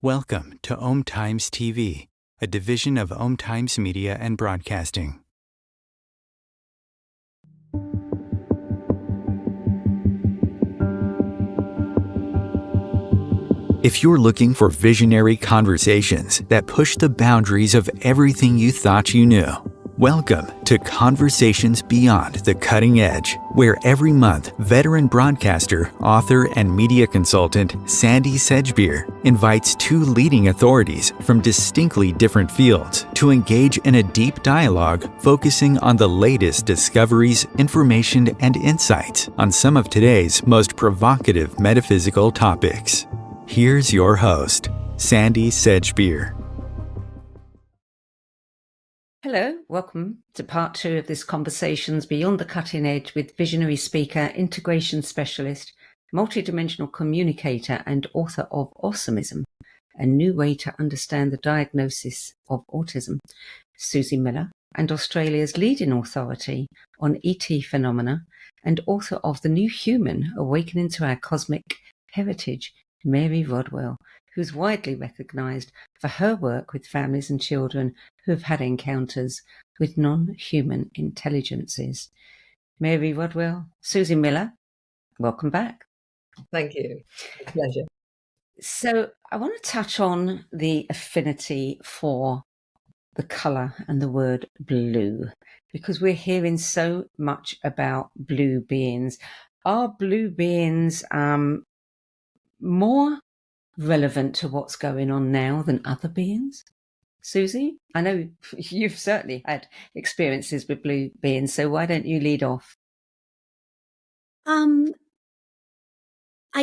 Welcome to Om Times TV, a division of Om Times Media and Broadcasting. If you're looking for visionary conversations that push the boundaries of everything you thought you knew, welcome to Conversations Beyond the Cutting Edge, where every month, veteran broadcaster, author, and media consultant Sandie Sedgbeer invites two leading authorities from distinctly different fields to engage in a deep dialogue focusing on the latest discoveries, information, and insights on some of today's most provocative metaphysical topics. Here's your host, Sandie Sedgbeer. Hello, welcome to part 2 of this Conversations Beyond the Cutting Edge with visionary speaker, integration specialist, multidimensional communicator and author of Awesomeism, a new way to understand the diagnosis of autism, Suzy Miller, and Australia's leading authority on ET phenomena and author of The New Human, Awakening to Our Cosmic Heritage, Mary Rodwell, who's widely recognised for her work with families and children who have had encounters with non-human intelligences. Mary Rodwell, Suzy Miller, welcome back. Thank you. It's a pleasure. So I want to touch on the affinity for the colour and the word blue, because we're hearing so much about blue beings. Are blue beings more relevant to what's going on now than other beings? Suzy, I know you've certainly had experiences with blue beings, so why don't you lead off? I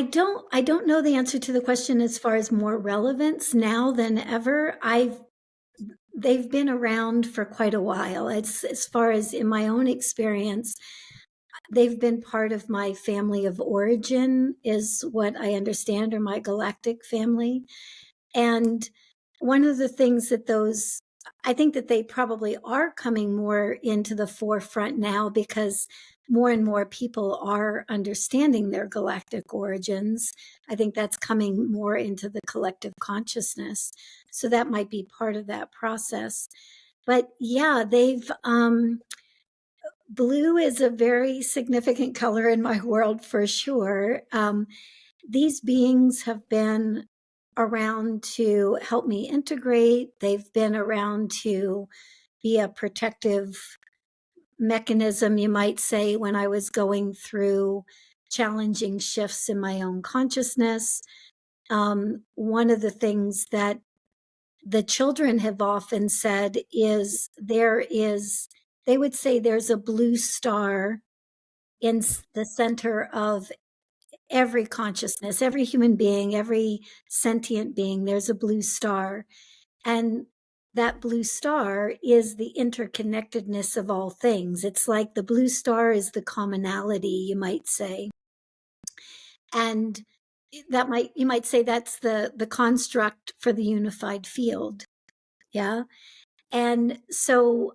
don't know the answer to the question as far as more relevance now than ever. They've been around for quite a while. It's as far as in my own experience, they've been part of my family of origin, is what I understand, or my galactic family. And one of the things that I think that they probably are coming more into the forefront now because more and more people are understanding their galactic origins. I think that's coming more into the collective consciousness. So that might be part of that process. But yeah, blue is a very significant color in my world for sure. These beings have been around to help me integrate. They've been around to be a protective mechanism, you might say, when I was going through challenging shifts in my own consciousness. One of the things that the children have often said is they would say there's a blue star in the center of every consciousness, every human being, every sentient being, there's a blue star. And that blue star is the interconnectedness of all things. It's like the blue star is the commonality, you might say. And you might say that's the construct for the unified field. Yeah. And so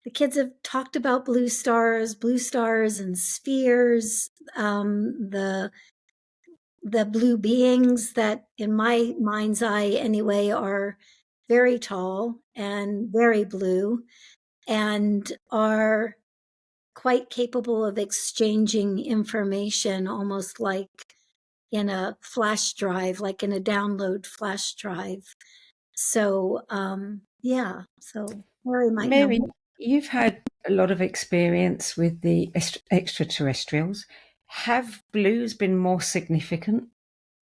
the kids have talked about blue stars and spheres, the blue beings that in my mind's eye anyway are very tall and very blue and are quite capable of exchanging information almost like in a flash drive, like in a download flash drive. So, so Mary might Mary, know. you've had a lot of experience with the extraterrestrials. Have blues been more significant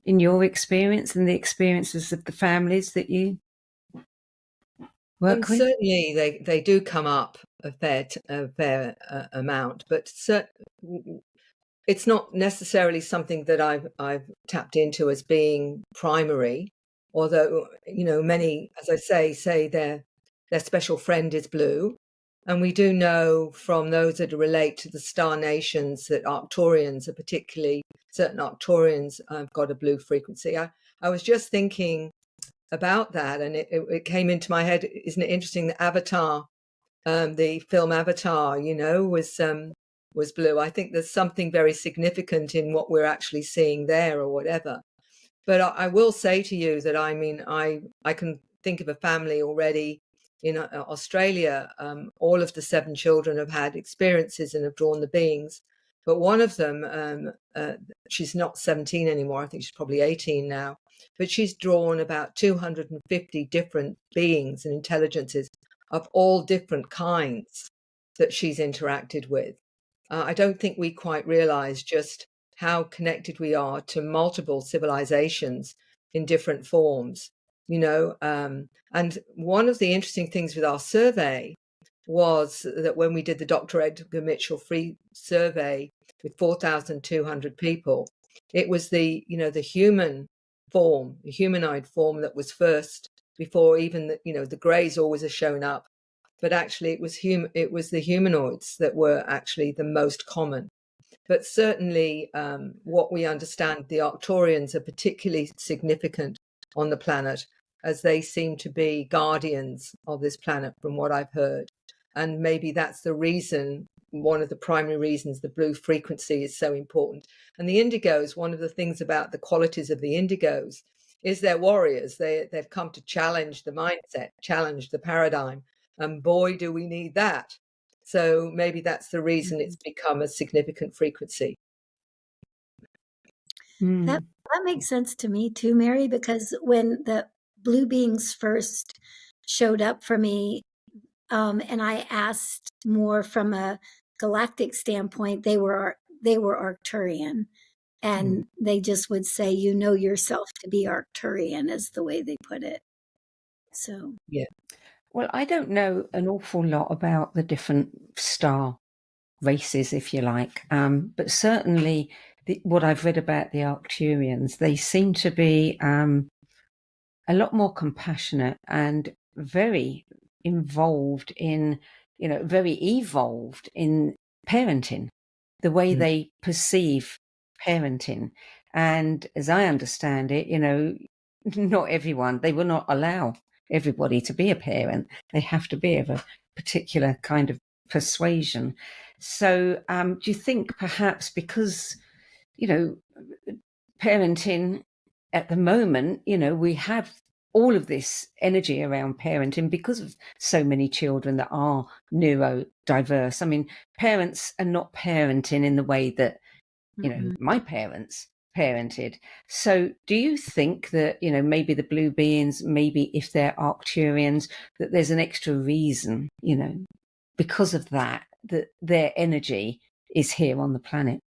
in your experience than the experiences of the families that you work with? Certainly, they do come up a fair amount, but it's not necessarily something that I've tapped into as being primary. Although many, as I say their special friend is blue, and we do know from those that relate to the star nations that Arcturians are particularly certain Arcturians have got a blue frequency. I was just thinking about that, and it came into my head. Isn't it interesting that Avatar, the film Avatar, was blue? I think there's something very significant in what we're actually seeing there, or whatever. But I will say to you that, I mean, I can think of a family already in Australia. All of the 7 children have had experiences and have drawn the beings. But one of them, she's not 17 anymore. I think she's probably 18 now. But she's drawn about 250 different beings and intelligences of all different kinds that she's interacted with. I don't think we quite realize just how connected we are to multiple civilizations in different forms, you know. And one of the interesting things with our survey was that when we did the Dr. Edgar Mitchell free survey with 4,200 people, it was the, you know, the human form, the humanoid form that was first, before even the, you know, the greys always have shown up. But actually it was the humanoids that were actually the most common. But certainly what we understand, the Arcturians are particularly significant on the planet, as they seem to be guardians of this planet from what I've heard. And maybe that's the reason, one of the primary reasons the blue frequency is so important. And the indigos, one of the things about the qualities of the indigos is they're warriors. They've come to challenge the mindset, challenge the paradigm. And boy, do we need that. So maybe that's the reason it's become a significant frequency. That makes sense to me too, Mary, because when the blue beings first showed up for me, and I asked more from a galactic standpoint, they were Arcturian, and they just would say, "You know yourself to be Arcturian," is the way they put it. So yeah. Well, I don't know an awful lot about the different star races, if you like, but certainly what I've read about the Arcturians, they seem to be a lot more compassionate and very involved in, you know, very evolved in parenting, the way they perceive parenting. And as I understand it, you know, not everyone, they will not allow everybody to be a parent. They have to be of a particular kind of persuasion. So do you think perhaps because, you know, parenting at the moment, you know, we have all of this energy around parenting because of so many children that are neurodiverse. I mean, parents are not parenting in the way that, you know, my parents parented. So do you think that, you know, maybe the blue beings, maybe if they're Arcturians, that there's an extra reason, you know, because of that their energy is here on the planet?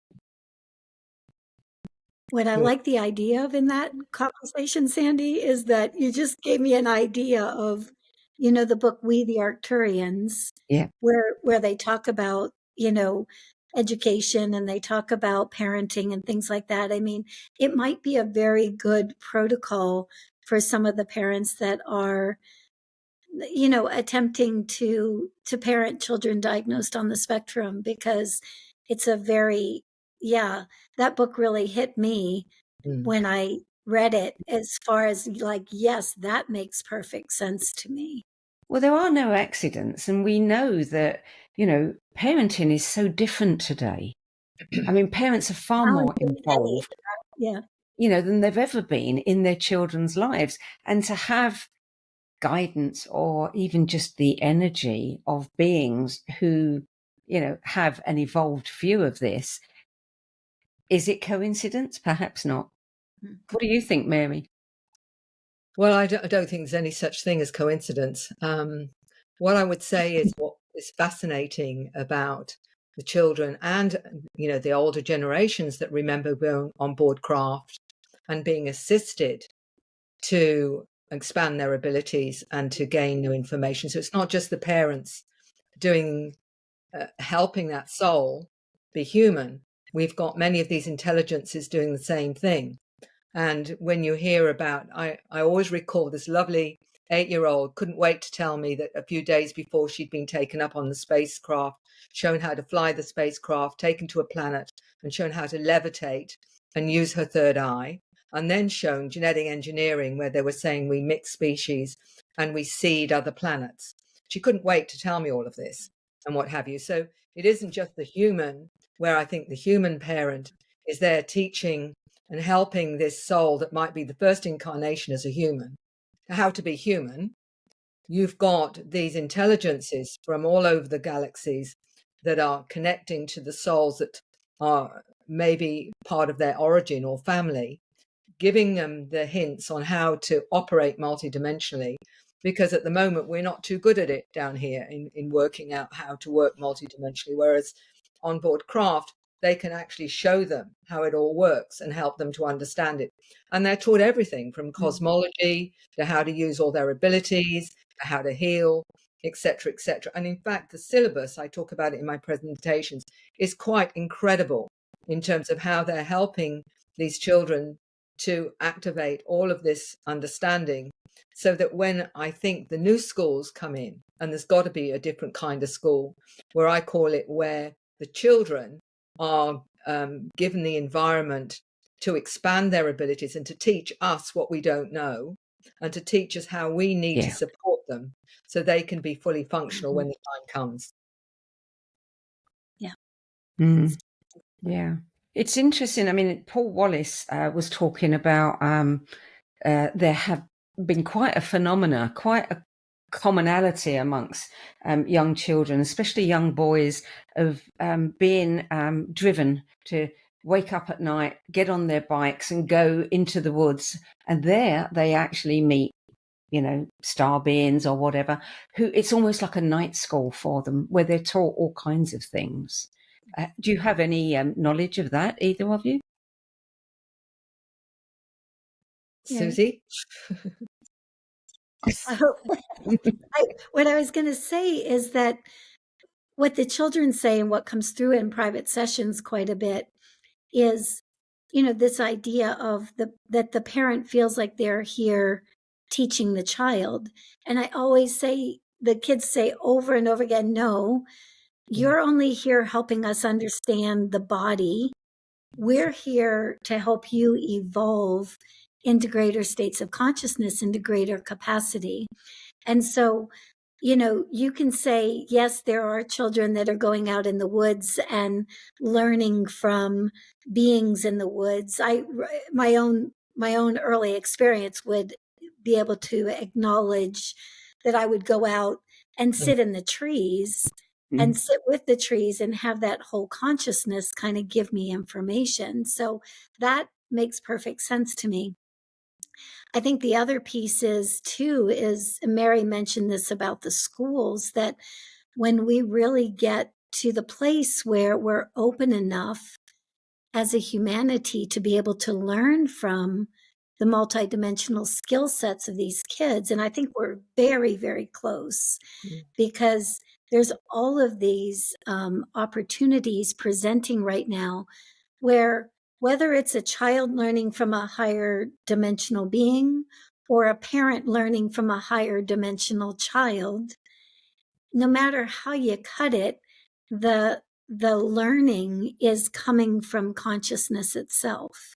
what I like the idea of in that conversation, Sandie, is that you just gave me an idea of, you know, the book We the Arcturians, Yeah. where they talk about, you know, education and they talk about parenting and things like that. I mean, it might be a very good protocol for some of the parents that are, you know, attempting to parent children diagnosed on the spectrum, because it's a very, yeah, that book really hit me when I read it, as far as like, yes, that makes perfect sense to me. Well, there are no accidents, and we know that, you know, parenting is so different today. I mean, parents are far more involved, Yeah. you know, than they've ever been in their children's lives. And to have guidance or even just the energy of beings who, you know, have an evolved view of this, is it coincidence? Perhaps not. What do you think, Mary? Well, I don't think there's any such thing as coincidence. What I would say is what is fascinating about the children and, you know, the older generations that remember going on board craft and being assisted to expand their abilities and to gain new information. So it's not just the parents doing, helping that soul be human. We've got many of these intelligences doing the same thing. And when you hear about, I always recall this lovely 8-year-old couldn't wait to tell me that a few days before she'd been taken up on the spacecraft, shown how to fly the spacecraft, taken to a planet, and shown how to levitate and use her third eye, and then shown genetic engineering, where they were saying we mix species and we seed other planets. She couldn't wait to tell me all of this and what have you. So it isn't just the human, where I think the human parent is there teaching and helping this soul that might be the first incarnation as a human, how to be human, you've got these intelligences from all over the galaxies that are connecting to the souls that are maybe part of their origin or family, giving them the hints on how to operate multidimensionally. Because at the moment, we're not too good at it down here in working out how to work multidimensionally. Whereas on board craft, they can actually show them how it all works and help them to understand it. And they're taught everything from cosmology to how to use all their abilities, to how to heal, etc., etc. And in fact, the syllabus, I talk about it in my presentations, is quite incredible in terms of how they're helping these children to activate all of this understanding, so that when I think the new schools come in, and there's got to be a different kind of school, where I call it where the children are given the environment to expand their abilities and to teach us what we don't know, and to teach us how we need to support them so they can be fully functional when the time comes. Yeah. Yeah. It's interesting. I mean, Paul Wallace was talking about there have been quite a phenomena, quite a commonality amongst young children, especially young boys, of being driven to wake up at night, get on their bikes and go into the woods. And there they actually meet, you know, star beings or whatever, who it's almost like a night school for them where they're taught all kinds of things. Do you have any knowledge of that, either of you? Suzy? What I was going to say is that what the children say and what comes through in private sessions quite a bit is, you know, this idea of that the parent feels like they're here teaching the child. And I always say, the kids say over and over again, no, you're only here helping us understand the body. We're here to help you evolve into greater states of consciousness, into greater capacity. And so, you know, you can say, yes, there are children that are going out in the woods and learning from beings in the woods. My own early experience would be able to acknowledge that I would go out and sit in the trees and sit with the trees and have that whole consciousness kind of give me information. So that makes perfect sense to me. I think the other piece is too, is Mary mentioned this about the schools, that when we really get to the place where we're open enough as a humanity to be able to learn from the multidimensional skill sets of these kids, and I think we're very, very close, because there's all of these opportunities presenting right now where, whether it's a child learning from a higher dimensional being or a parent learning from a higher dimensional child, no matter how you cut it, the learning is coming from consciousness itself,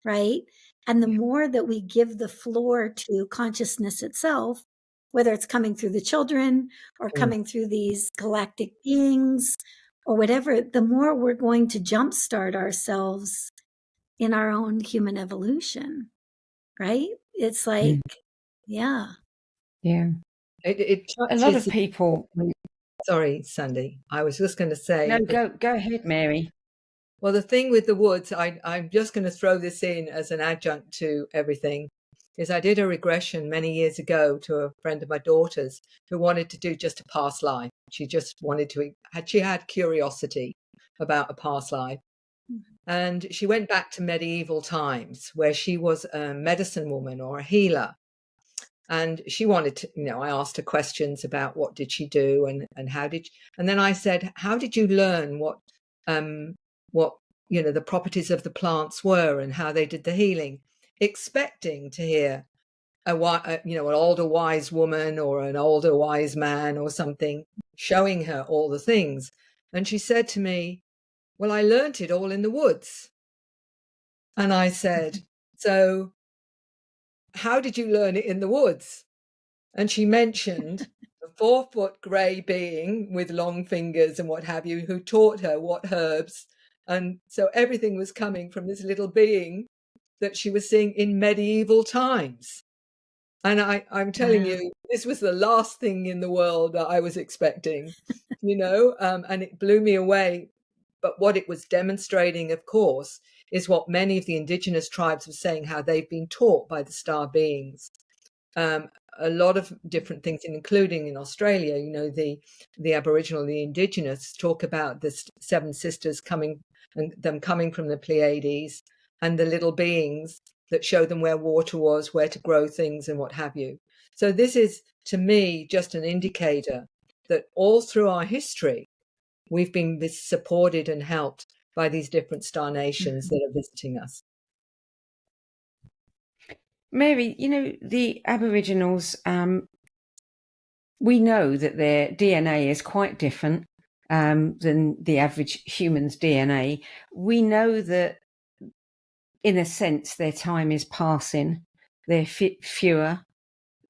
right? And the more that we give the floor to consciousness itself, whether it's coming through the children or coming through these galactic beings or whatever, the more we're going to jumpstart ourselves in our own human evolution, right? It's like, yeah. It A lot of touches. people. Sorry, Sandie. I was just going to say. No, go ahead, Mary. Well, the thing with the woods, I'm just going to throw this in as an adjunct to everything, is I did a regression many years ago to a friend of my daughter's who wanted to do just a past life. She just wanted to, she had curiosity about a past life. And she went back to medieval times where she was a medicine woman or a healer. And she wanted to, you know, I asked her questions about what did she do and how did, and then I said, how did you learn what, you know, the properties of the plants were and how they did the healing, expecting to hear you know, an older wise woman or an older wise man or something showing her all the things. And she said to me, well, I learnt it all in the woods. And I said, so how did you learn it in the woods? And she mentioned a 4-foot grey being with long fingers and what have you, who taught her what herbs. And so everything was coming from this little being that she was seeing in medieval times. And I'm telling you, this was the last thing in the world that I was expecting, and it blew me away. But what it was demonstrating, of course, is what many of the indigenous tribes were saying, how they've been taught by the star beings. A lot of different things, including in Australia, the Aboriginal, the Indigenous talk about the seven sisters coming from the Pleiades, and the little beings that show them where water was, where to grow things and what have you. So this is, to me, just an indicator that all through our history, we've been supported and helped by these different star nations that are visiting us. Mary, the Aboriginals, we know that their DNA is quite different than the average human's DNA. We know that, in a sense, their time is passing. They're fewer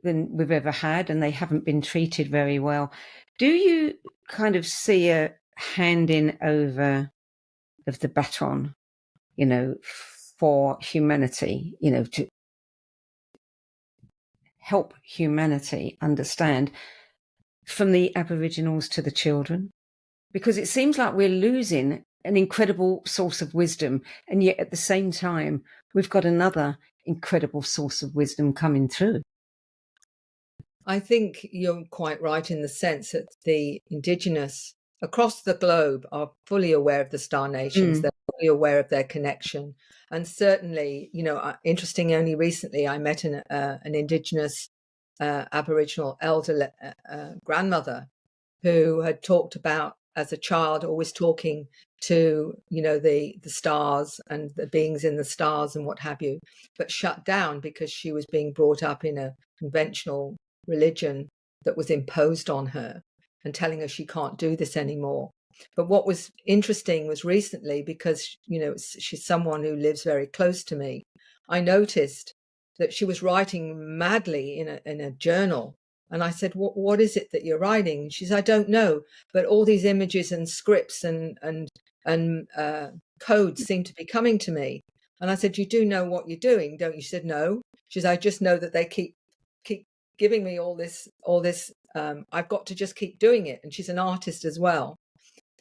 than we've ever had, and they haven't been treated very well. Do you kind of see a handing over of the baton, for humanity, to help humanity understand, from the Aboriginals to the children? Because it seems like we're losing an incredible source of wisdom, and yet at the same time, we've got another incredible source of wisdom coming through. I think you're quite right in the sense that the Indigenous across the globe are fully aware of the star nations. They're fully aware of their connection. And certainly, interesting, only recently I met an Indigenous Aboriginal elder grandmother who had talked about, as a child, always talking to, the stars and the beings in the stars and what have you, but shut down because she was being brought up in a conventional religion that was imposed on her and telling her she can't do this anymore. But what was interesting was recently, because, she's someone who lives very close to me, I noticed that she was writing madly in a journal. And I said, what is it that you're writing? She said, I don't know, but all these images and scripts and codes seem to be coming to me. And I said, you do know what you're doing, don't you? She said, no. She said, I just know that they keep giving me all this. I've got to just keep doing it. And she's an artist as well.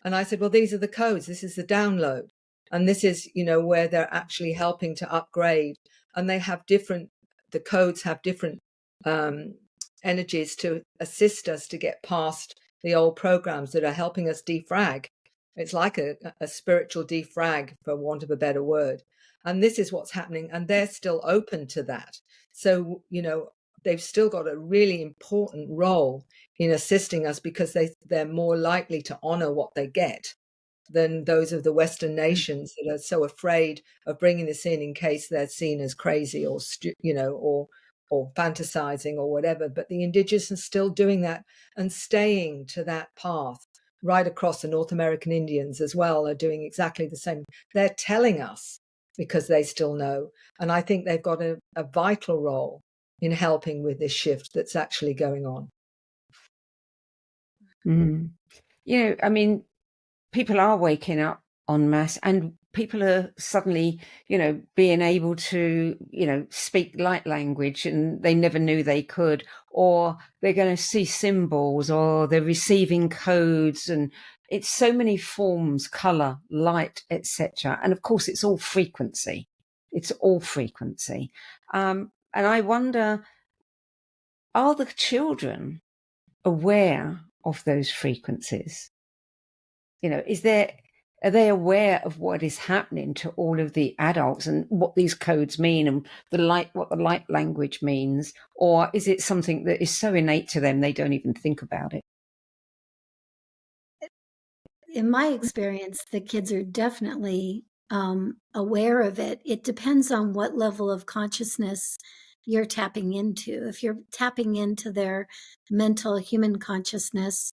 And I said, well, these are the codes. This is the download. And this is, where they're actually helping to upgrade. And they have the codes have different energies to assist us to get past the old programs that are helping us defrag. It's like a spiritual defrag, for want of a better word. And this is what's happening. And they're still open to that. So, they've still got a really important role in assisting us, because they're more likely to honor what they get than those of the Western nations that are so afraid of bringing this in case they're seen as crazy or fantasizing or whatever. But the Indigenous are still doing that and staying to that path. Right across the North American Indians as well are doing exactly the same. They're telling us because they still know. And I think they've got a vital role in helping with this shift that's actually going on. People are waking up en masse, and people are suddenly, being able to, speak light language, and they never knew they could, or they're going to see symbols, or they're receiving codes, and it's so many forms, color, light, etc. And of course, it's all frequency. And I wonder, are the children aware of those frequencies? Are they aware of what is happening to all of the adults and what these codes mean, and what the light language means? Or is it something that is so innate to them they don't even think about it? In my experience, the kids are definitely aware of it. It depends on what level of consciousness you're tapping into. If you're tapping into their mental human consciousness,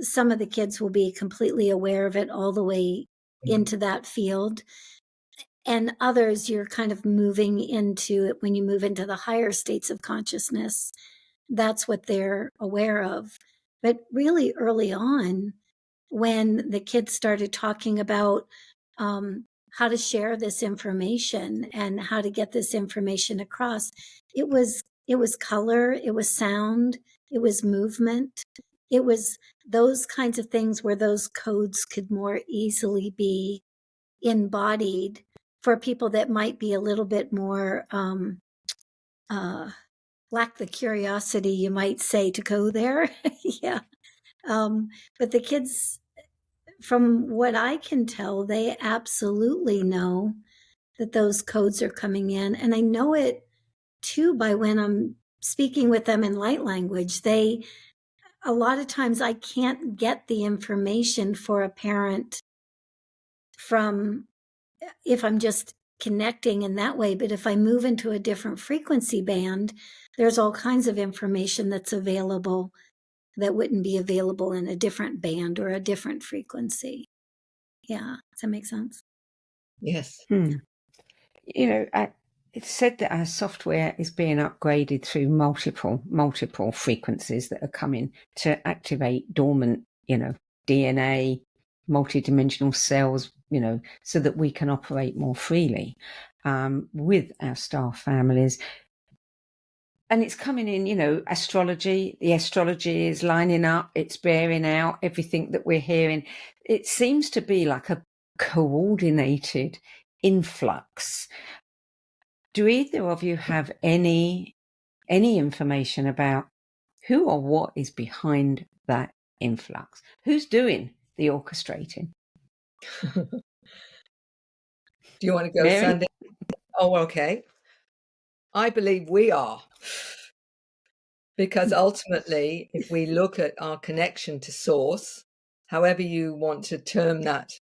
some of the kids will be completely aware of it all the way into that field. And others, you're kind of moving into it when you move into the higher states of consciousness. That's what they're aware of. But really early on, when the kids started talking about to share this information and how to get this information across. It was color, it was sound, it was movement, it was those kinds of things where those codes could more easily be embodied for people that might be a little bit more lack the curiosity, you might say, to go there. Yeah. But the kids, from what I can tell, they absolutely know that those codes are coming in. And I know it too by when I'm speaking with them in light language. A lot of times I can't get the information for a parent from if I'm just connecting in that way. But if I move into a different frequency band, there's all kinds of information that's available that wouldn't be available in a different band or a different frequency. Yeah. Does that make sense? Yes. You know, it's said that our software is being upgraded through multiple frequencies that are coming to activate dormant, DNA, multidimensional cells, so that we can operate more freely with our staff families. And it's coming in, astrology. The astrology is lining up. It's bearing out everything that we're hearing. It seems to be like a coordinated influx. Do either of you have any information about who or what is behind that influx? Who's doing the orchestrating? Do you want to go, Mary? Sandie? Oh, okay. I believe we are. Because ultimately, if we look at our connection to source, however you want to term that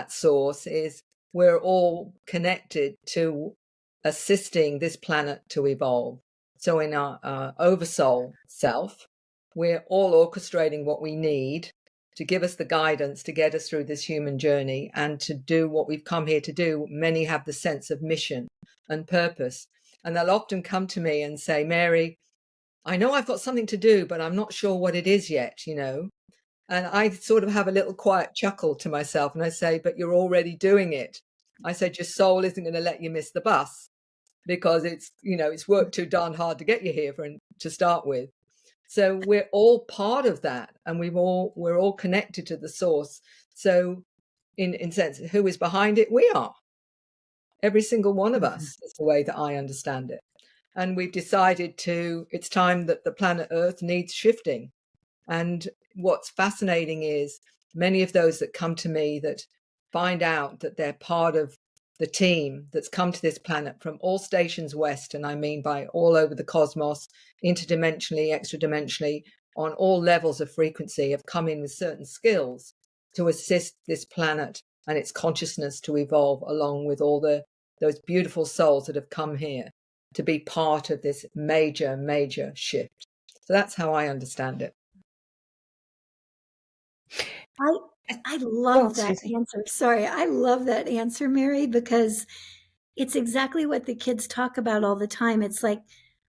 source, is we're all connected to assisting this planet to evolve. So in our oversoul self, we're all orchestrating what we need to give us the guidance to get us through this human journey and to do what we've come here to do. Many have the sense of mission and purpose. And they'll often come to me and say, Mary, I know I've got something to do, but I'm not sure what it is yet, And I sort of have a little quiet chuckle to myself and I say, but you're already doing it. I said, your soul isn't going to let you miss the bus because it's worked too darn hard to get you here to start with. So we're all part of that, and we're all connected to the source. So in sense, who is behind it? We are. Every single one of us is the way that I understand it. And we've decided it's time that the planet Earth needs shifting. And what's fascinating is many of those that come to me that find out that they're part of the team that's come to this planet from all stations west, and I mean by all over the cosmos, interdimensionally, extradimensionally, on all levels of frequency, have come in with certain skills to assist this planet and its consciousness to evolve along with all those beautiful souls that have come here to be part of this major shift. So that's how I understand it. I love that answer. Sorry, I love that answer, Mary, because it's exactly what the kids talk about all the time. It's like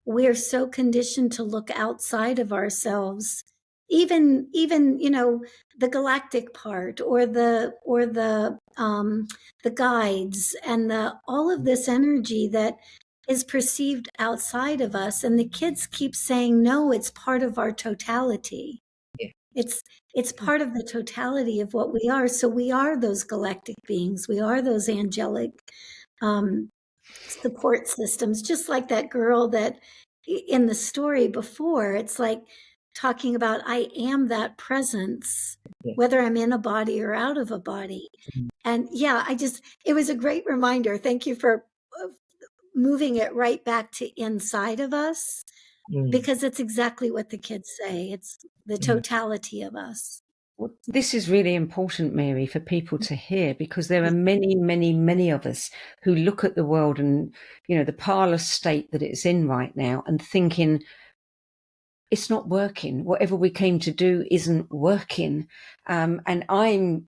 we're so conditioned to look outside of ourselves, even the galactic part or the guides and all of this energy that is perceived outside of us. And the kids keep saying, no, it's part of our totality. Yeah. It's part of the totality of what we are. So we are those galactic beings. We are those angelic support systems, just like that girl that in the story before, it's like talking about, I am that presence, whether I'm in a body or out of a body. And yeah, it was a great reminder. Thank you for moving it right back to inside of us, because it's exactly what the kids say. It's the totality of us. Well, this is really important, Mary, for people to hear, because there are many of us who look at the world and, the parlous state that it's in right now and thinking it's not working. Whatever we came to do isn't working. And I'm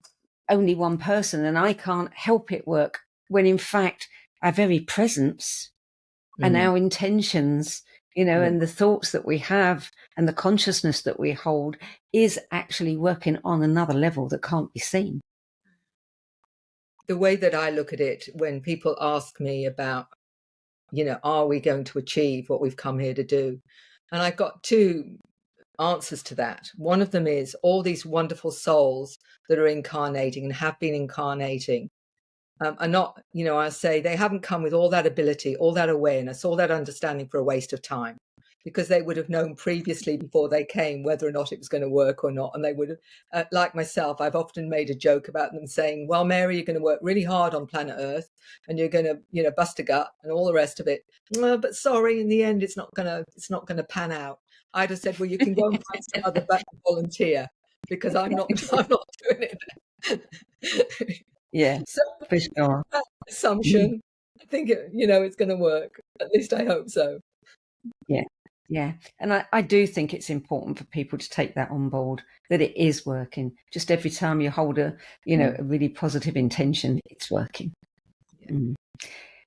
only one person and I can't help it work, when in fact our very presence and our intentions, and the thoughts that we have and the consciousness that we hold is actually working on another level that can't be seen. the way that I look at it, when people ask me about, are we going to achieve what we've come here to do? And I've got two answers to that. One of them is all these wonderful souls that are incarnating and have been incarnating are not, I say they haven't come with all that ability, all that awareness, all that understanding for a waste of time, because they would have known previously before they came whether or not it was going to work or not. And they would have, like myself, I've often made a joke about them saying, well, Mary, you're going to work really hard on planet Earth and you're going to, bust a gut and all the rest of it. Well, but sorry, in the end, it's not going to pan out. I'd have said, well, you can go and find some other volunteer, because I'm not doing it. Yeah, So for sure. that assumption, I think it's going to work. At least I hope so. Yeah. And I do think it's important for people to take that on board, that it is working. Just every time you hold a really positive intention, it's working. Yeah. Mm.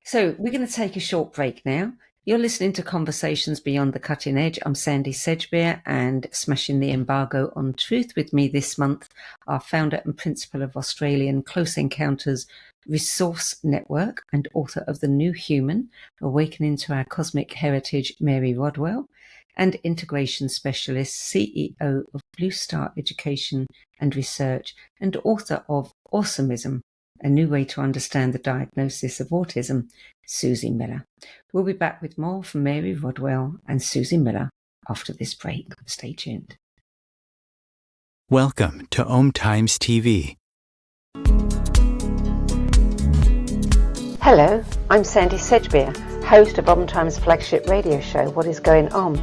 So we're going to take a short break now. You're listening to Conversations Beyond the Cutting Edge. I'm Sandie Sedgbeer, and smashing the embargo on truth with me this month, our founder and principal of Australian Close Encounters Resource Network and author of The New Human, Awakening to Our Cosmic Heritage, Mary Rodwell, and integration specialist, CEO of Blue Star Education and Research, and author of Awesomeism, A New Way to Understand the Diagnosis of Autism, Suzy Miller. We'll be back with more from Mary Rodwell and Suzy Miller after this break. Stay tuned. Welcome to Om Times TV. Hello, I'm Sandie Sedgbeer, host of Om Times' flagship radio show, What Is Going On,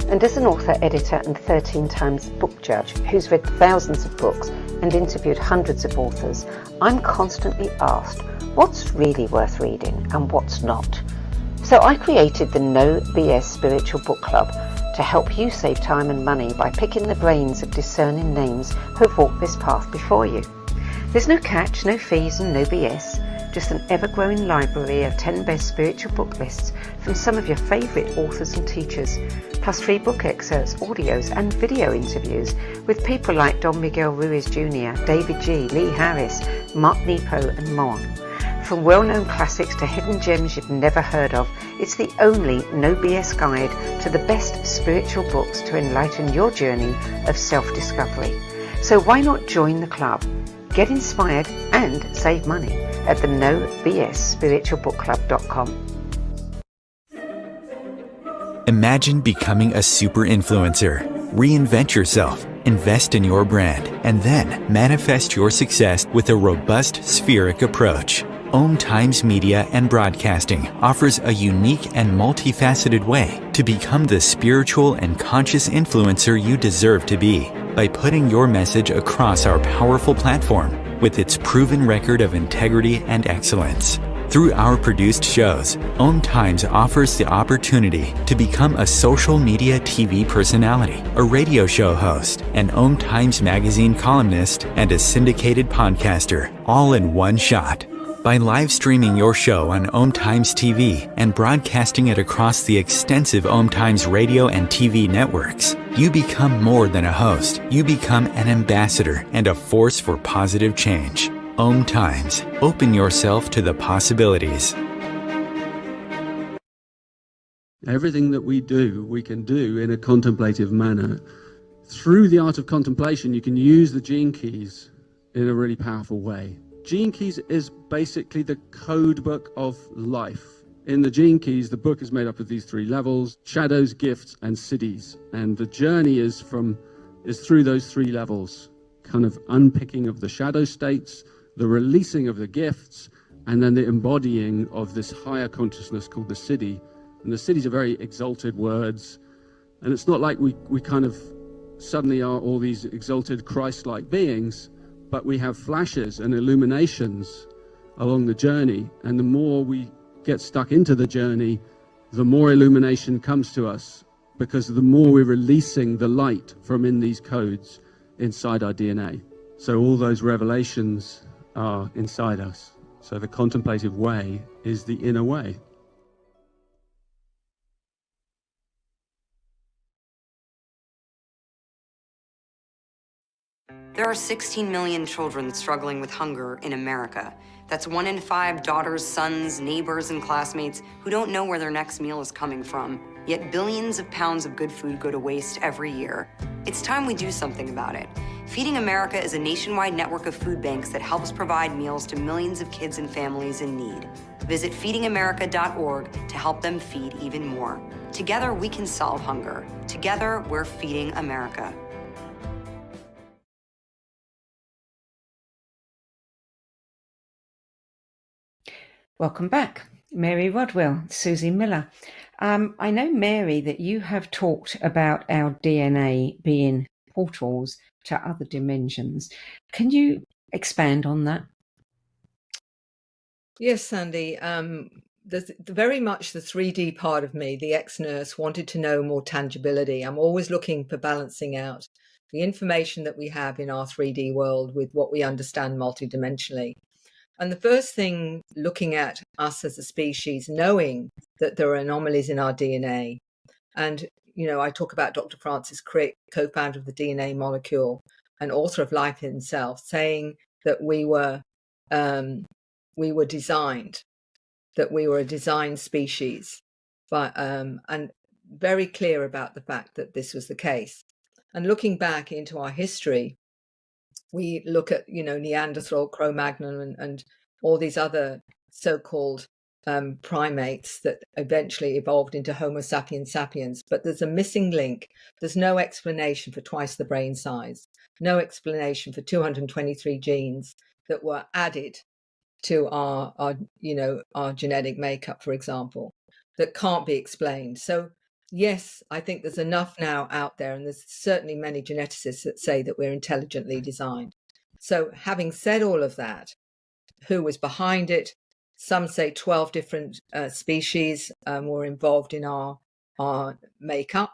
and as an author, editor and 13 times book judge who's read thousands of books and interviewed hundreds of authors, I'm constantly asked what's really worth reading and what's not. So I created the No BS Spiritual Book Club to help you save time and money by picking the brains of discerning names who have walked this path before you. There's no catch, no fees and no BS, just an ever-growing library of 10 best spiritual book lists from some of your favourite authors and teachers, plus free book excerpts, audios and video interviews with people like Don Miguel Ruiz Jr., David G., Lee Harris, Mark Nepo and more. From well-known classics to hidden gems you've never heard of, it's the only no BS guide to the best spiritual books to enlighten your journey of self-discovery. So why not join the club? Get inspired and save money at the nobsspiritualbookclub.com. Imagine becoming a super influencer. Reinvent yourself, invest in your brand, and then manifest your success with a robust spheric approach. Om Times Media and Broadcasting offers a unique and multifaceted way to become the spiritual and conscious influencer you deserve to be by putting your message across our powerful platform with its proven record of integrity and excellence. Through our produced shows, Om Times offers the opportunity to become a social media TV personality, a radio show host, an Om Times magazine columnist, and a syndicated podcaster, all in one shot. By live streaming your show on Om Times TV and broadcasting it across the extensive Om Times radio and TV networks, you become more than a host. You become an ambassador and a force for positive change. Om Times. Open yourself to the possibilities. Everything that we do, we can do in a contemplative manner. Through the art of contemplation, you can use the gene keys in a really powerful way. Gene keys is basically the code book of life. In the gene keys, the book is made up of these three levels: shadows, gifts, and siddhis. And the journey is through those three levels, kind of unpicking of the shadow states, the releasing of the gifts, and then the embodying of this higher consciousness called the siddhi. And the siddhis are very exalted words. And it's not like we kind of suddenly are all these exalted Christ-like beings, but we have flashes and illuminations along the journey. And the more we get stuck into the journey, the more illumination comes to us, because the more we're releasing the light from in these codes inside our DNA. So all those revelations are inside us. So the contemplative way is the inner way. There are 16 million children struggling with hunger in America. That's 1 in 5 daughters, sons, neighbors, and classmates who don't know where their next meal is coming from. Yet billions of pounds of good food go to waste every year. It's time we do something about it. Feeding America is a nationwide network of food banks that helps provide meals to millions of kids and families in need. Visit feedingamerica.org to help them feed even more. Together, we can solve hunger. Together, we're feeding America. Welcome back, Mary Rodwell, Suzy Miller. I know, Mary, that you have talked about our DNA being portals to other dimensions. Can you expand on that? Yes, Sandie. There's very much the 3D part of me, the ex-nurse, wanted to know more tangibility. I'm always looking for balancing out the information that we have in our 3D world with what we understand multidimensionally. And the first thing, looking at us as a species, knowing that there are anomalies in our DNA. And, I talk about Dr. Francis Crick, co-founder of the DNA molecule and author of Life himself, saying that we were designed, that we were a designed species, and very clear about the fact that this was the case. And looking back into our history, we look at, Neanderthal, Cro-Magnon, and all these other so-called primates that eventually evolved into Homo sapiens sapiens. But there's a missing link. There's no explanation for twice the brain size, no explanation for 223 genes that were added to our genetic makeup, for example, that can't be explained. So yes, I think there's enough now out there, and there's certainly many geneticists that say that we're intelligently designed. So having said all of that, who was behind it? Some say 12 different species were involved in our makeup,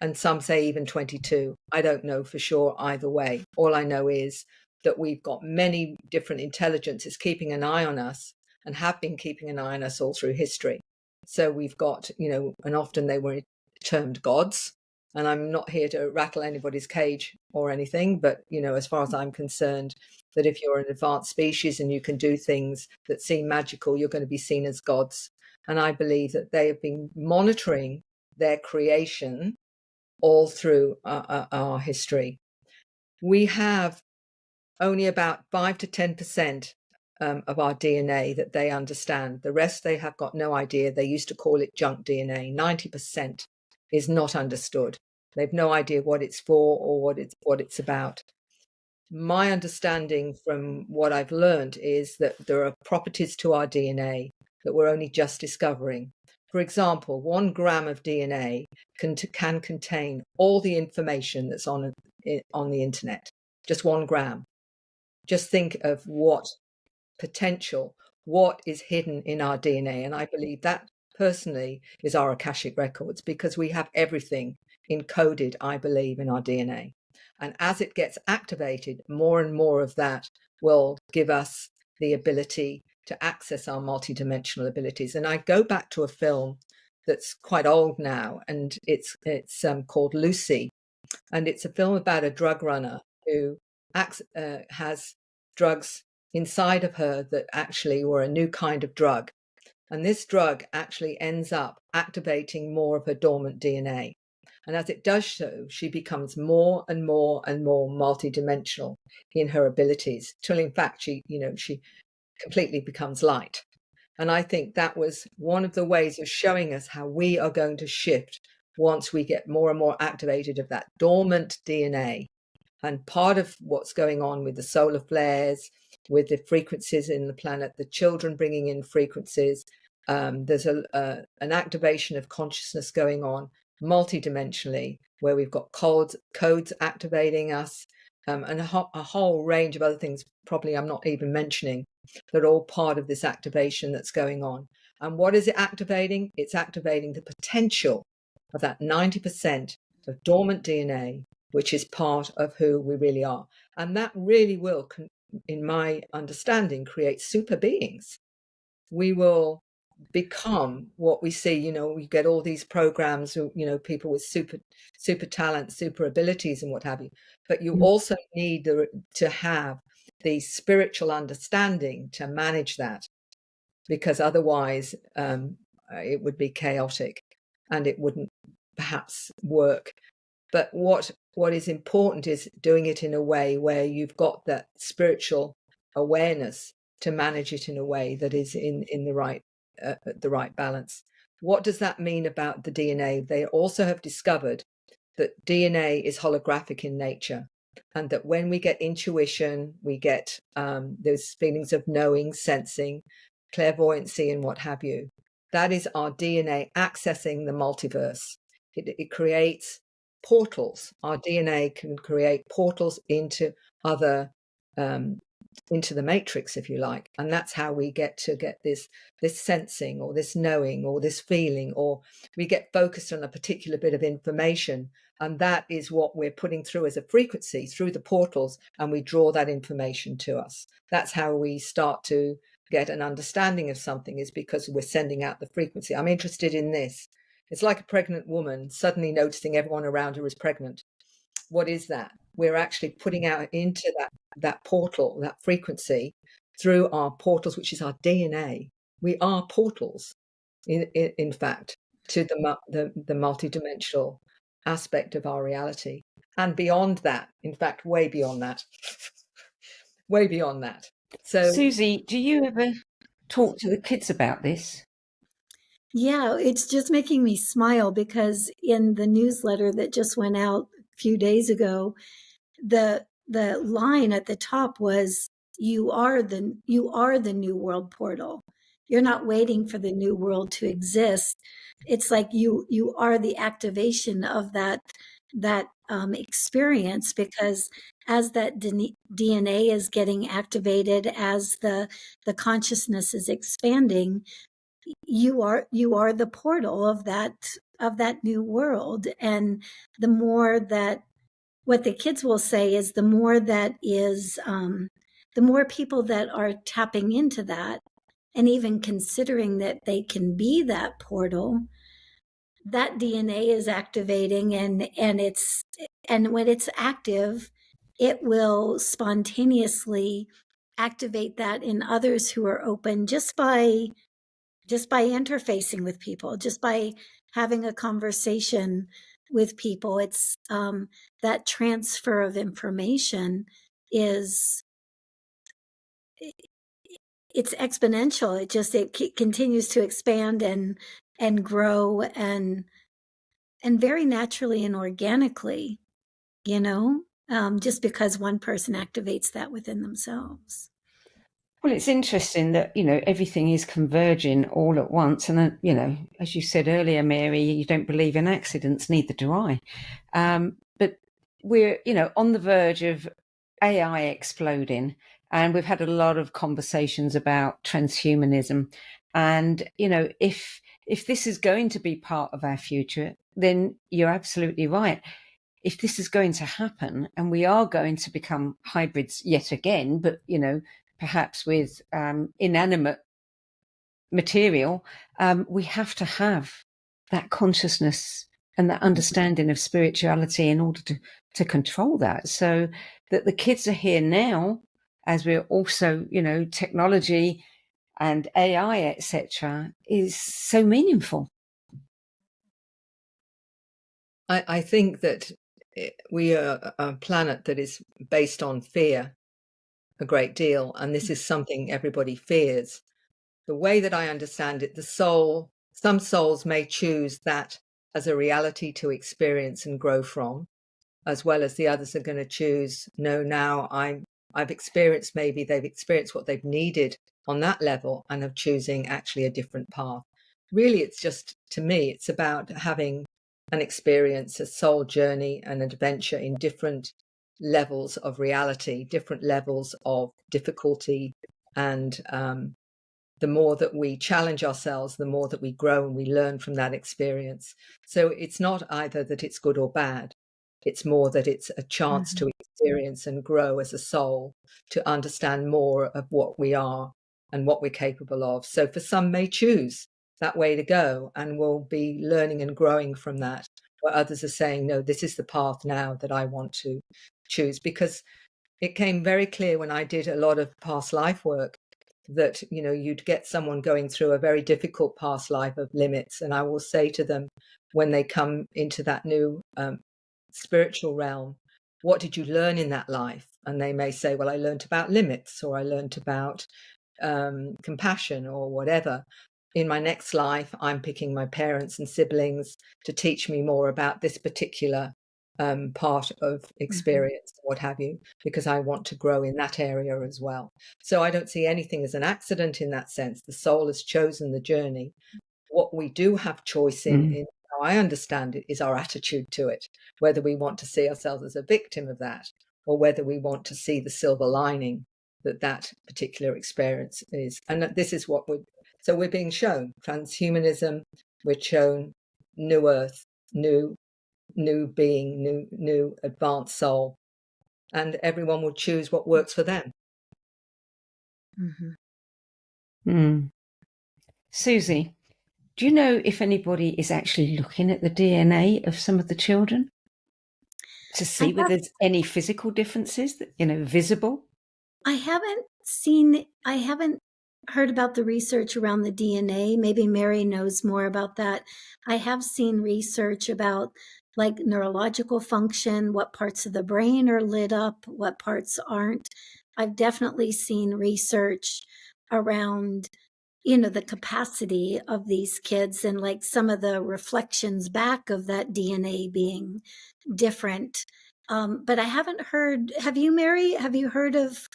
and some say even 22. I don't know for sure either way. All I know is that we've got many different intelligences keeping an eye on us and have been keeping an eye on us all through history. So we've got, and often they were termed gods. And I'm not here to rattle anybody's cage or anything, but, as far as I'm concerned, that if you're an advanced species and you can do things that seem magical, you're going to be seen as gods. And I believe that they have been monitoring their creation all through our history. We have only about 5 to 10% of our DNA that they understand. The rest they have got no idea. They used to call it junk DNA. 90% is not understood. They've no idea what it's for or what it's about. My understanding from what I've learned is that there are properties to our DNA that we're only just discovering. For example, 1 gram of DNA can contain all the information that's on the internet. Just 1 gram. Just think of what potential, what is hidden in our DNA. And I believe that personally is our Akashic records, because we have everything encoded, I believe, in our DNA. And as it gets activated, more and more of that will give us the ability to access our multidimensional abilities. And I go back to a film that's quite old now, and it's called Lucy. And it's a film about a drug runner who has drugs inside of her that actually were a new kind of drug. And this drug actually ends up activating more of her dormant DNA. And as it does so, she becomes more and more and more multidimensional in her abilities, till in fact she completely becomes light. And I think that was one of the ways of showing us how we are going to shift once we get more and more activated of that dormant DNA. And part of what's going on with the solar flares, with the frequencies in the planet, the children bringing in frequencies, there's an activation of consciousness going on multidimensionally, where we've got codes activating us, and a whole range of other things probably I'm not even mentioning, that are all part of this activation that's going on. And what is it activating? It's activating the potential of that 90% of dormant DNA, which is part of who we really are. And that really will, in my understanding, create super beings. We will become what we see. We get all these programs, people with super talent, super abilities and what have you. But you also need to have the spiritual understanding to manage that, because otherwise it would be chaotic and it wouldn't perhaps work. But what is important is doing it in a way where you've got that spiritual awareness to manage it in a way that is in the right balance. What does that mean about the DNA? They also have discovered that DNA is holographic in nature, and that when we get intuition, we get those feelings of knowing, sensing, clairvoyancy, and what have you. That is our DNA accessing the multiverse. It creates portals. Our DNA can create portals into other into the matrix, if you like, and that's how we get this sensing, or this knowing, or this feeling, or we get focused on a particular bit of information, and that is what we're putting through as a frequency through the portals, and we draw that information to us. That's how we start to get an understanding of something, is because we're sending out the frequency. I'm interested in this. It's like a pregnant woman suddenly noticing everyone around her is pregnant. What is that? We're actually putting out into that portal, that frequency, through our portals, which is our DNA. We are portals, in fact, to the multidimensional aspect of our reality, and beyond that. In fact, way beyond that. Way beyond that. So, Suzy, do you ever talk to the kids about this? Yeah, it's just making me smile, because in the newsletter that just went out a few days ago, the line at the top was, you are the new world portal. You're not waiting for the new world to exist. It's like you are the activation of that experience, because as that DNA is getting activated, as the consciousness is expanding, you are the portal of that new world. And the more that, what the kids will say is, the more that is, the more people that are tapping into that, and even considering that they can be that portal, that DNA is activating, and when it's active, it will spontaneously activate that in others who are open, just by interfacing with people, just by having a conversation with people. It's that transfer of information is, it's exponential. It continues to expand and grow, and very naturally and organically, just because one person activates that within themselves. Well, it's interesting that, everything is converging all at once. And, as you said earlier, Mary, you don't believe in accidents, neither do I. But we're, on the verge of AI exploding. And we've had a lot of conversations about transhumanism. And, if this is going to be part of our future, then you're absolutely right. If this is going to happen, and we are going to become hybrids yet again, but, perhaps with inanimate material, we have to have that consciousness and that understanding of spirituality in order to control that. So that the kids are here now, as we're also, technology and AI, etc., is so meaningful. I think that we are a planet that is based on fear a great deal, and this is something everybody fears. The way that I understand it, some souls may choose that as a reality to experience and grow from, as well as the others are going to choose, no, now I've experienced, maybe they've experienced what they've needed on that level, and of choosing actually a different path. Really, it's just, to me, it's about having an experience, a soul journey, an adventure in different levels of reality, different levels of difficulty, and the more that we challenge ourselves, the more that we grow and we learn from that experience. So it's not either that it's good or bad, it's more that it's a chance to experience and grow as a soul, to understand more of what we are and what we're capable of. So for some may choose that way to go, and will be learning and growing from that, where others are saying, no, this is the path now that I want to choose. Because it came very clear when I did a lot of past life work that, you'd get someone going through a very difficult past life of limits. And I will say to them when they come into that new spiritual realm, what did you learn in that life? And they may say, well, I learned about limits, or I learned about compassion, or whatever. In my next life, I'm picking my parents and siblings to teach me more about this particular part of experience, what have you, because I want to grow in that area as well. So I don't see anything as an accident in that sense. The soul has chosen the journey. What we do have choice in how I understand it, is our attitude to it, whether we want to see ourselves as a victim of that, or whether we want to see the silver lining that particular experience is. And this is what we're being shown transhumanism. We're shown new earth, new being, new advanced soul, and everyone will choose what works for them. Suzy, do you know if anybody is actually looking at the DNA of some of the children to see whether there's any physical differences that, visible? I haven't heard about the research around the DNA. Maybe Mary knows more about that. I have seen research about like neurological function, what parts of the brain are lit up, what parts aren't. I've definitely seen research around, the capacity of these kids and like some of the reflections back of that DNA being different. But I haven't heard, have you, Mary? Have you heard of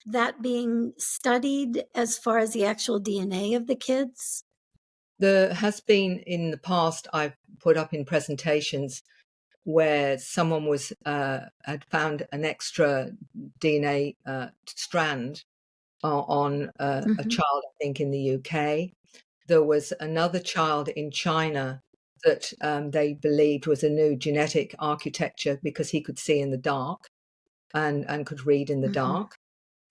that being studied as far as the actual DNA of the kids? There has been in the past, I've put up in presentations where someone had found an extra DNA strand on a child, I think in the UK. There was another child in China that they believed was a new genetic architecture because he could see in the dark and could read in the dark.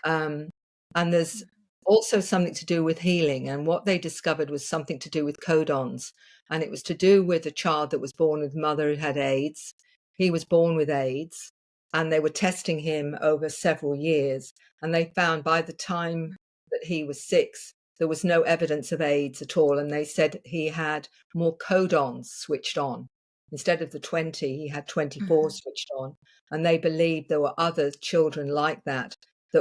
And there's also something to do with healing. And what they discovered was something to do with codons. And it was to do with a child that was born with mother who had AIDS. He was born with AIDS, and they were testing him over several years. And they found by the time that he was 6, there was no evidence of AIDS at all. And they said he had more codons switched on. Instead of the 20, he had 24 switched on. And they believed there were other children like that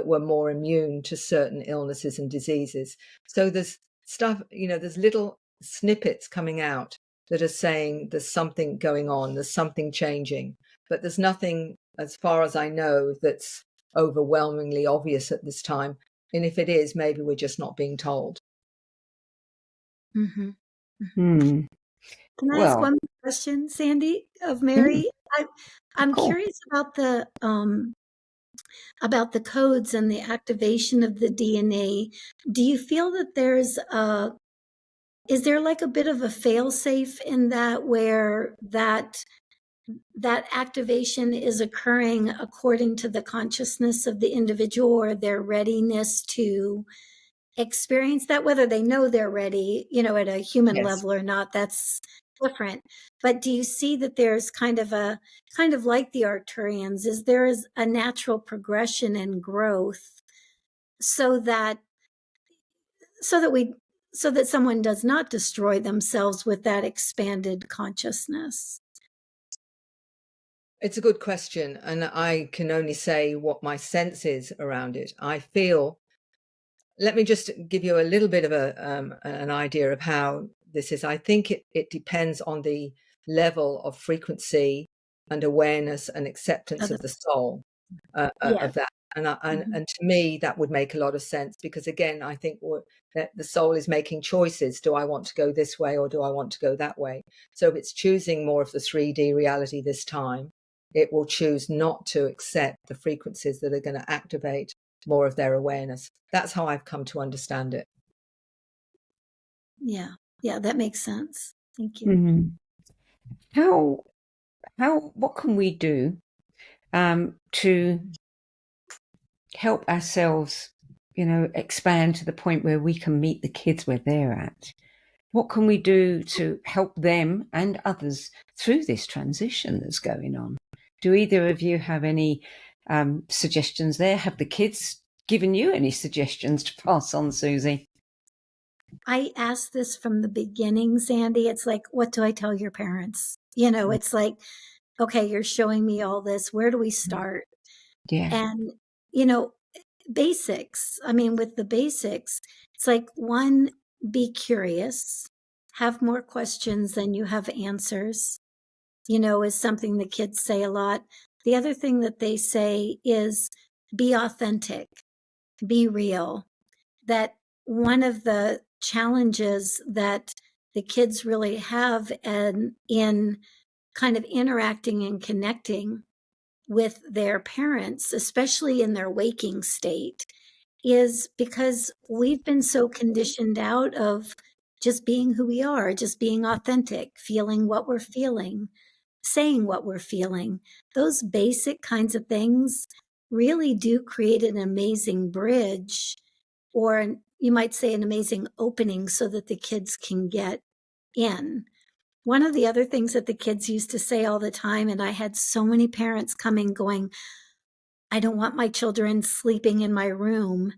were more immune to certain illnesses and diseases. So there's stuff, there's little snippets coming out that are saying there's something going on, there's something changing, but there's nothing, as far as I know, that's overwhelmingly obvious at this time. And if it is, maybe we're just not being told. Can I ask one question, Sandie, of Mary? I'm curious about the codes and the activation of the DNA. Do you feel that is there like a bit of a fail-safe in that, where that activation is occurring according to the consciousness of the individual or their readiness to experience that, whether they know they're ready, at a human level or not, that's different. But do you see that there's kind of like the Arcturians, there is a natural progression and growth so that someone does not destroy themselves with that expanded consciousness? It's a good question, and I can only say what my sense is around it. I feel, let me just give you a little bit of an idea of how this is. I think it depends on the level of frequency and awareness and acceptance of the soul of that. And to me, that would make a lot of sense, because again, I think that the soul is making choices. Do I want to go this way, or do I want to go that way? So if it's choosing more of the 3D reality this time, it will choose not to accept the frequencies that are going to activate more of their awareness. That's how I've come to understand it. Yeah, that makes sense. Thank you. What can we do to help ourselves, expand to the point where we can meet the kids where they're at? What can we do to help them and others through this transition that's going on? Do either of you have any suggestions there. Have the kids given you any suggestions to pass on, Suzy? I asked this from the beginning, Sandie. It's like, what do I tell your parents? It's like, okay, you're showing me all this. Where do we start? Yeah. And, basics. I mean, with the basics, it's like, one, be curious, have more questions than you have answers, is something the kids say a lot. The other thing that they say is be authentic, be real. That one of the challenges that the kids really have in kind of interacting and connecting with their parents, especially in their waking state, is because we've been so conditioned out of just being who we are, just being authentic, feeling what we're feeling, saying what we're feeling. Those basic kinds of things really do create an amazing bridge, or you might say an amazing opening, so that the kids can get in. One of the other things that the kids used to say all the time, and I had so many parents coming going, I don't want my children sleeping in my room.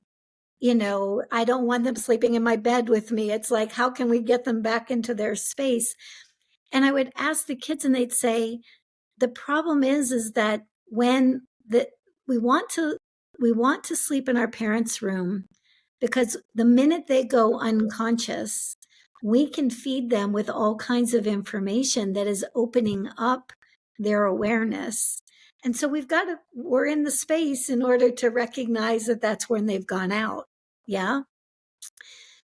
I don't want them sleeping in my bed with me. It's like, how can we get them back into their space? And I would ask the kids, and they'd say, the problem is that when we want to sleep in our parents' room, because the minute they go unconscious, we can feed them with all kinds of information that is opening up their awareness. And so we're in the space in order to recognize that that's when they've gone out. Yeah.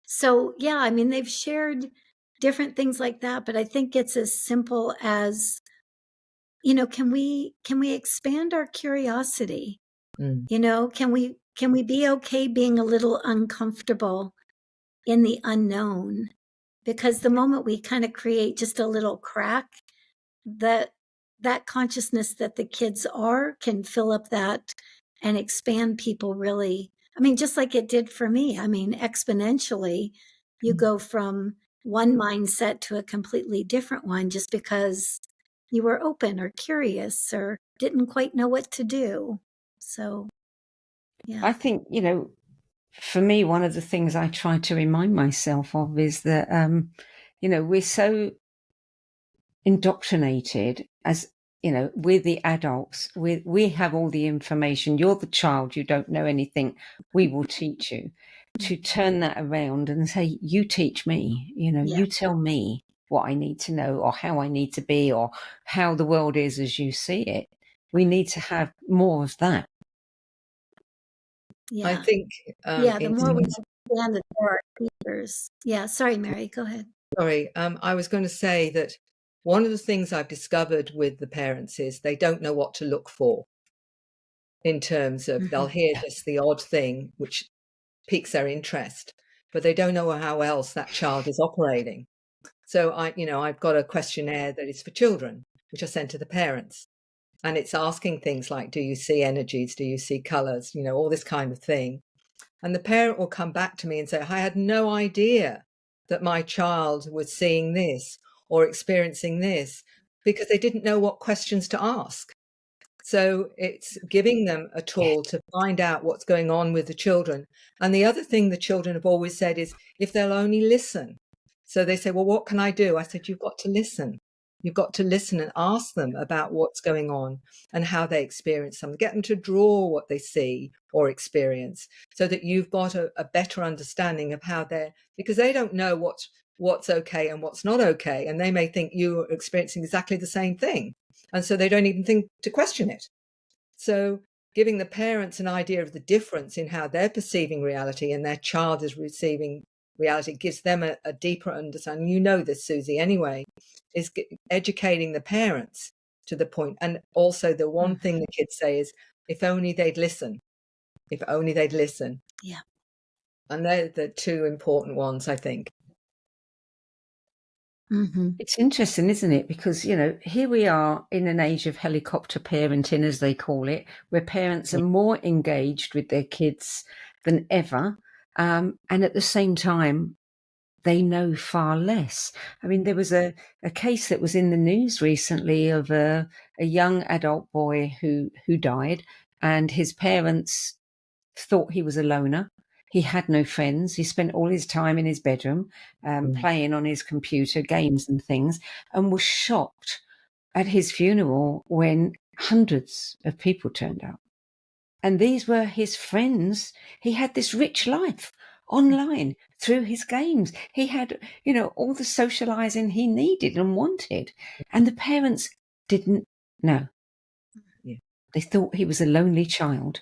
So, yeah, I mean, they've shared different things like that, but I think it's as simple as, can we expand our curiosity? Can we be okay being a little uncomfortable in the unknown? Because the moment we kind of create just a little crack, that consciousness that the kids can fill up that and expand people really. I mean, just like it did for me. I mean, exponentially, you go from one mindset to a completely different one just because you were open or curious or didn't quite know what to do. So, yeah. I think, for me, one of the things I try to remind myself of is that, we're so indoctrinated as, we're the adults. We have all the information. You're the child. You don't know anything. We will teach you. To turn that around and say, you teach me, you tell me what I need to know or how I need to be or how the world is as you see it. We need to have more of that. Yeah. I think the more we understand that there are teachers. Yeah, sorry, Mary, go ahead. Sorry, I was going to say that one of the things I've discovered with the parents is they don't know what to look for, in terms of they'll hear just the odd thing which piques their interest, but they don't know how else that child is operating. So I've got a questionnaire that is for children, which I send to the parents. And it's asking things like, do you see energies? Do you see colors? All this kind of thing. And the parent will come back to me and say, I had no idea that my child was seeing this or experiencing this, because they didn't know what questions to ask. So it's giving them a tool to find out what's going on with the children. And the other thing the children have always said is, if they'll only listen. So they say, well, what can I do? I said, you've got to listen. You've got to listen and ask them about what's going on and how they experience something. Get them to draw what they see or experience, so that you've got a better understanding of how because they don't know what's okay and what's not okay. And they may think you are experiencing exactly the same thing. And so they don't even think to question it. So giving the parents an idea of the difference in how they're perceiving reality and their child is receiving reality gives them a deeper understanding. You know this, Suzy, anyway, is educating the parents to the point. And also the one thing the kids say is, if only they'd listen. If only they'd listen. Yeah. And they're the two important ones, I think. It's interesting, isn't it? Because, here we are in an age of helicopter parenting, as they call it, where parents are more engaged with their kids than ever. And at the same time, they know far less. I mean, there was a case that was in the news recently of a young adult boy who died, and his parents thought he was a loner. He had no friends. He spent all his time in his bedroom playing on his computer, games and things, and was shocked at his funeral when hundreds of people turned up. And these were his friends. He had this rich life online through his games. He had, all the socializing he needed and wanted. And the parents didn't know. Yeah. They thought he was a lonely child.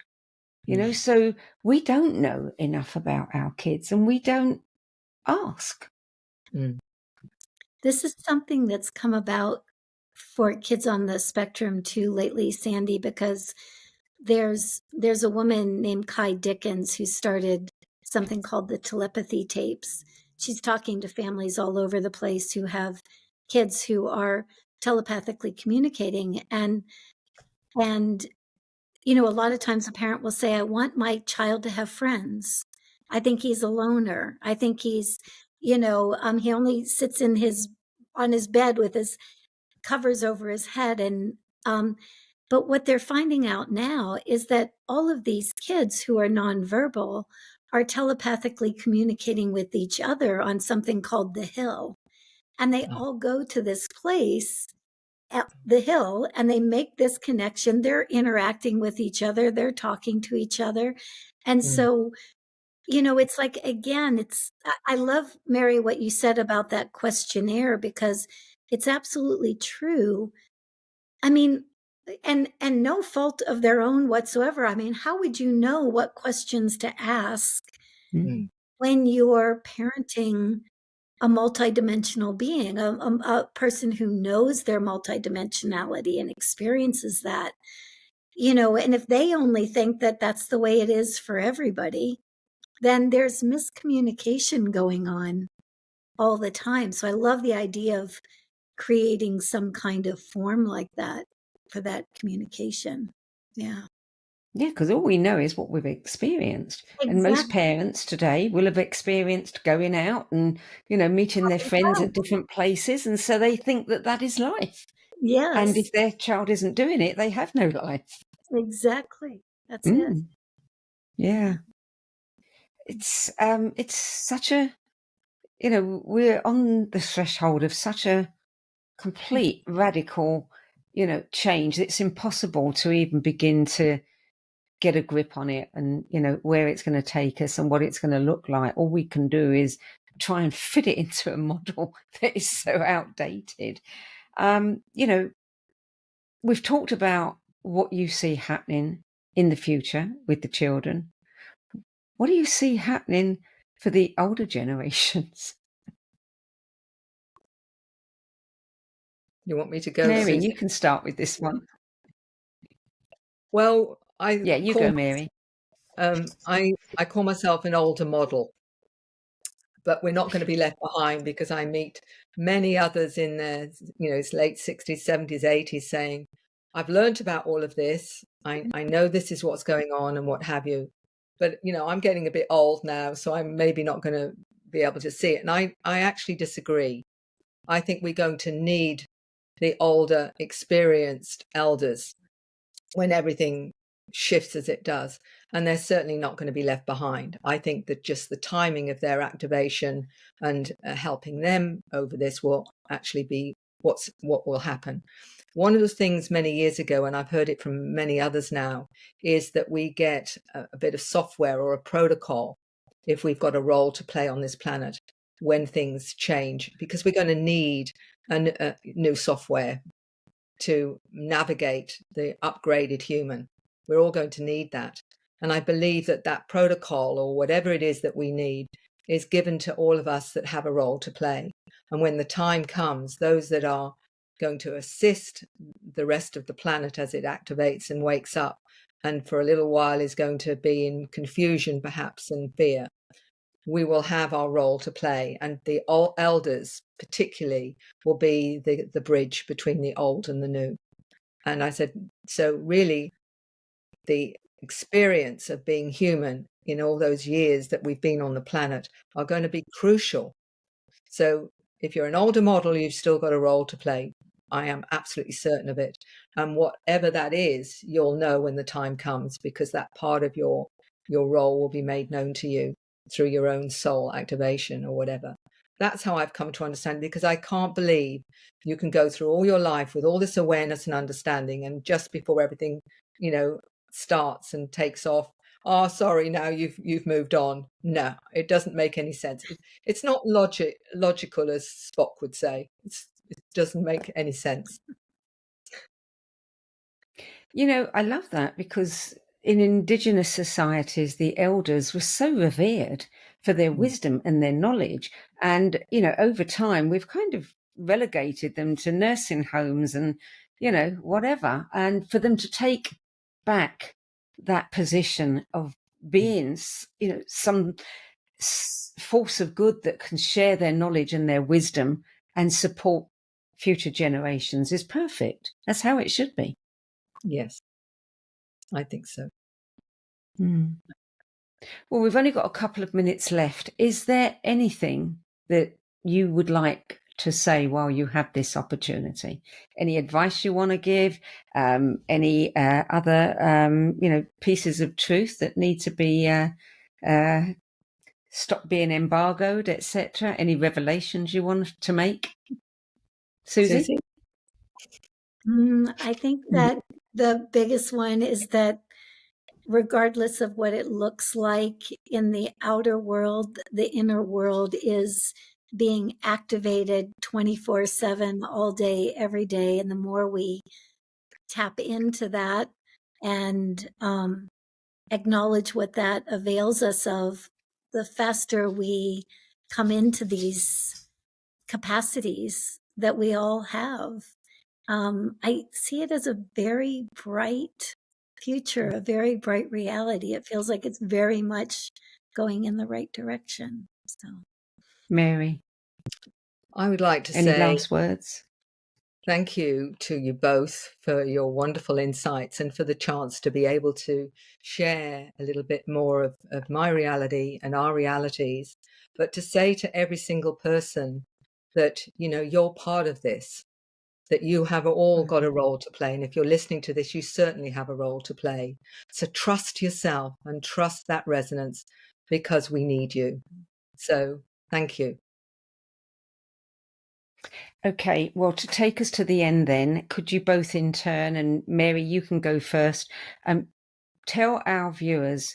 So we don't know enough about our kids, and we don't ask. This is something that's come about for kids on the spectrum too lately, Sandie, because there's a woman named Kai Dickens who started something called the telepathy tapes. She's talking to families all over the place who have kids who are telepathically communicating, and a lot of times a parent will say, I want my child to have friends. I think he's a loner. I think he's, he only sits on his bed with his covers over his head. And, but what they're finding out now is that all of these kids who are nonverbal are telepathically communicating with each other on something called the Hill. And they all go to this place at the Hill and they make this connection. They're interacting with each other. They're talking to each other. And so, it's like, again, I love, Mary, what you said about that questionnaire, because it's absolutely true. I mean, and no fault of their own whatsoever. I mean, how would you know what questions to ask when you're parenting a multidimensional being, a person who knows their multidimensionality and experiences that, and if they only think that that's the way it is for everybody, then there's miscommunication going on all the time. So I love the idea of creating some kind of form like that for that communication. Yeah. Yeah, because all we know is what we've experienced. Exactly. And most parents today will have experienced going out and, meeting their friends at different places. And so they think that is life. Yes. And if their child isn't doing it, they have no life. Exactly. That's it. Yeah. It's such a, we're on the threshold of such a complete radical, change. It's impossible to even begin to get a grip on it and, where it's going to take us and what it's going to look like. All we can do is try and fit it into a model that is so outdated. We've talked about what you see happening in the future with the children. What do you see happening for the older generations? You want me to go, Mary, Suzy? you can start with this one. Well, you go, Mary. I call myself an older model, but we're not going to be left behind, because I meet many others in their, late 60s, 70s, 80s saying, I've learned about all of this. I know this is what's going on and what have you. But, I'm getting a bit old now, so I'm maybe not going to be able to see it. And I actually disagree. I think we're going to need the older, experienced elders when everything shifts as it does. And they're certainly not going to be left behind. I think that just the timing of their activation and helping them over this will actually be what will happen. One of the things many years ago, and I've heard it from many others now, is that we get a bit of software or a protocol if we've got a role to play on this planet when things change, because we're going to need a new software to navigate the upgraded human. We're all going to need that. And I believe that protocol, or whatever it is that we need, is given to all of us that have a role to play. And when the time comes, those that are going to assist the rest of the planet as it activates and wakes up, and for a little while is going to be in confusion, perhaps, and fear, we will have our role to play. And the elders particularly will be the bridge between the old and the new. And I said, so really the experience of being human in all those years that we've been on the planet are going to be crucial. So if you're an older model, you've still got a role to play. I am absolutely certain of it. And whatever that is, you'll know when the time comes, because that part of your role will be made known to you through your own soul activation or whatever. That's how I've come to understand it, because I can't believe you can go through all your life with all this awareness and understanding, and just before everything, starts and takes off, oh, sorry, now you've moved on. No, it doesn't make any sense. It's not logical, as Spock would say. It doesn't make any sense. I love that, because in Indigenous societies, the elders were so revered for their wisdom and their knowledge. And, over time, we've kind of relegated them to nursing homes and, whatever. And for them to take back that position of being, some force of good that can share their knowledge and their wisdom and support future generations is perfect. That's how it should be. Yes, I think so. Well, we've only got a couple of minutes left. Is there anything that you would like to say while you have this opportunity? Any advice you want to give? Any other, pieces of truth that need to be stop being embargoed, etc.? Any revelations you want to make? Suzy? I think that the biggest one is that regardless of what it looks like in the outer world, the inner world is being activated 24/7 all day, every day. And the more we tap into that and acknowledge what that avails us of, the faster we come into these capacities that we all have. I see it as a very bright future, a very bright reality. It feels like it's very much going in the right direction. So, Mary, I would like to any say last words? thank you to you both for your wonderful insights and for the chance to be able to share a little bit more of my reality and our realities, but to say to every single person that, you're part of this, that you have all got a role to play. And if you're listening to this, you certainly have a role to play. So trust yourself and trust that resonance, because we need you. So thank you. Okay, well, to take us to the end then, could you both in turn, and Mary, you can go first, tell our viewers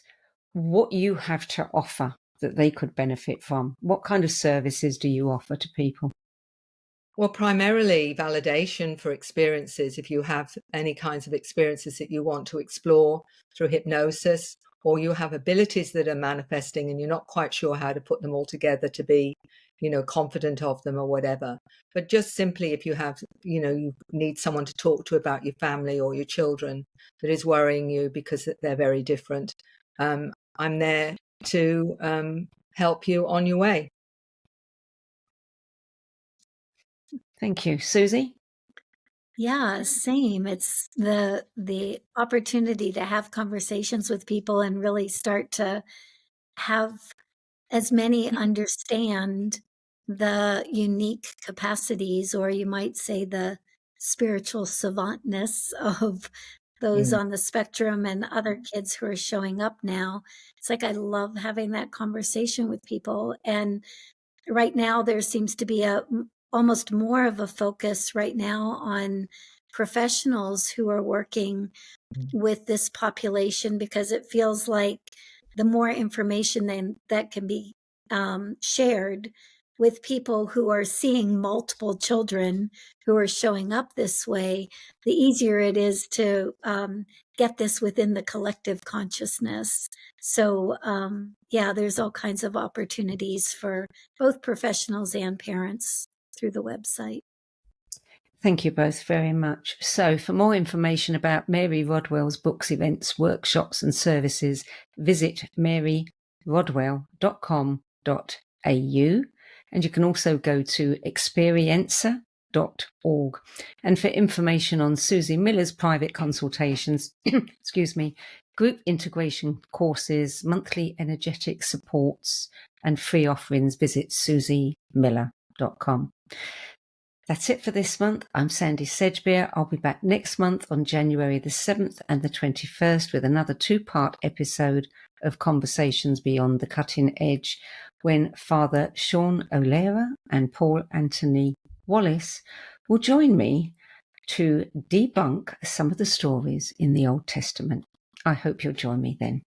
what you have to offer that they could benefit from. What kind of services do you offer to people? Well, primarily validation for experiences. If you have any kinds of experiences that you want to explore through hypnosis, or you have abilities that are manifesting and you're not quite sure how to put them all together to be, confident of them or whatever. But just simply, if you have, you need someone to talk to about your family or your children that is worrying you because they're very different, I'm there to help you on your way. Thank you. Suzy? yeah, same. It's the opportunity to have conversations with people and really start to have as many understand the unique capacities, or you might say the spiritual savantness of those on the spectrum and other kids who are showing up now. It's like I love having that conversation with people. And right now there seems to be almost more of a focus right now on professionals who are working with this population, because it feels like the more information that can be shared with people who are seeing multiple children who are showing up this way, the easier it is to get this within the collective consciousness. So, there's all kinds of opportunities for both professionals and parents through the website. Thank you both very much. So for more information about Mary Rodwell's books, events, workshops and services, visit maryrodwell.com.au, and you can also go to experiencer.org. And for information on Suzy Miller's private consultations, group integration courses, monthly energetic supports and free offerings, visit suzymiller.com. That's it for this month. I'm Sandie Sedgbeer. I'll be back next month on January the 7th and the 21st with another 2-part episode of Conversations Beyond the Cutting Edge, when Father Sean O'Leary and Paul Anthony Wallace will join me to debunk some of the stories in the Old Testament. I hope you'll join me then.